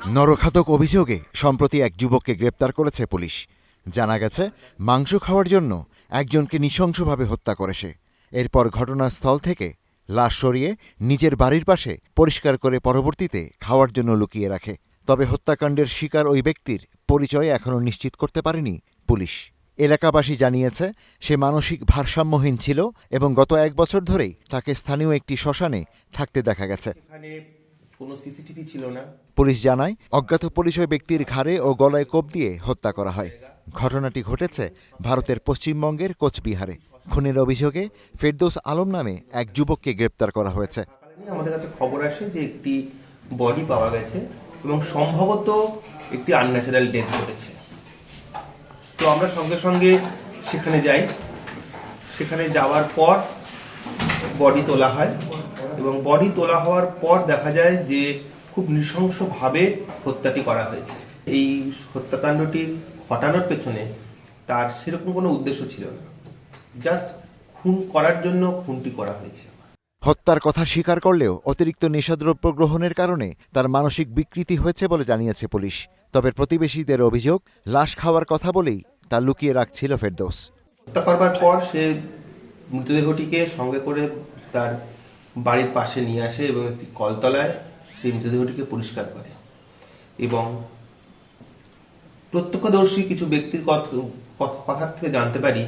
নরঘাতক অভিযোগে সম্প্রতি এক যুবককে গ্রেপ্তার করেছে পুলিশ। জানা গেছে, মাংস খাওয়ার জন্য একজনকে নৃশংসভাবে হত্যা করে সে। এরপর ঘটনাস্থল থেকে লাশ সরিয়ে নিজের বাড়ির পাশে পরিষ্কার করে পরবর্তীতে খাওয়ার জন্য লুকিয়ে রাখে। তবে হত্যাকাণ্ডের শিকার ওই ব্যক্তির পরিচয় এখনও নিশ্চিত করতে পারেনি পুলিশ। এলাকাবাসী জানিয়েছে, সে মানসিক ভারসাম্যহীন ছিল এবং গত 1 বছর ধরেই তাকে স্থানীয় একটি শ্মশানে থাকতে দেখা গেছে। কোনো সিসিটিভি ছিল না। পুলিশ জানায়, অজ্ঞাত পরিচয় ব্যক্তির ঘাড়ে ও গলায় কোপ দিয়ে হত্যা করা হয়। ঘটনাটি ঘটেছে ভারতের পশ্চিমবঙ্গের কোচবিহারে। খুনের অভিযোগে ফেরদৌস আলম নামে এক যুবককে গ্রেপ্তার করা হয়েছে। আমাদের কাছে খবর আসে যে একটি বডি পাওয়া গেছে এবং সম্ভবত একটি আনন্যাচারাল ডেথ ঘটেছে। তো আমরা সঙ্গে সঙ্গে সেখানে যাই। সেখানে যাওয়ার পর বডি তোলা হয় এবং বডি তোলা হওয়ার পর দেখা যায় যে খুব নৃশংসভাবে হত্যাটি করা হয়েছে। এই হত্যাকাণ্ডটি ঘটানোর পেছনে তার সেরকম কোনো উদ্দেশ্য ছিল না, জাস্ট খুন করার জন্য খুনটি করা হয়েছে। হত্যার কথা স্বীকার করলেও অতিরিক্ত নেশাদ্রব্য গ্রহণের কারণে তার মানসিক বিকৃতি হয়েছে বলে জানিয়েছে পুলিশ। তবে প্রতিবেশীদের অভিযোগ, লাশ খাওয়ার কথা বলেই তা লুকিয়ে রাখছিল ফেরদৌস। হত্যা করবার পর সে মৃতদেহটিকে সঙ্গে করে তার বাড়ির পাশে নিয়ে আসে এবং একটি কলতলায় সেই মৃতদেহটিকে পরিষ্কার করে এবং প্রত্যক্ষদর্শী কিছু ব্যক্তির কথা থেকে জানতে পারি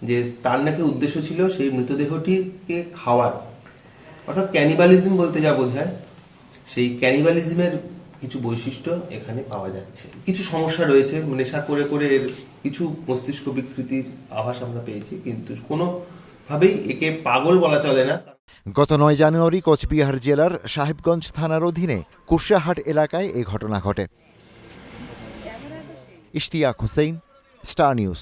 যে তার নাকি উদ্দেশ্য ছিল সেই মৃতদেহটিকে খাওয়ার, অর্থাৎ ক্যানিবালিজম বলতে যা বোঝায়, সেই ক্যানিবালিজমের কিছু বৈশিষ্ট্য এখানে পাওয়া যাচ্ছে। কিছু সমস্যা রয়েছে, নেশা করে করে এর কিছু মস্তিষ্ক বিকৃতির আভাস আমরা পেয়েছি, কিন্তু কোনোভাবেই একে পাগল বলা চলে না। গত 9 জানুয়ারি কোচবিহার জেলার সাহেবগঞ্জ থানার অধীনে কুশিয়াহাট এলাকায় এই ঘটনা ঘটে। Ishtiaq Hossain, star news.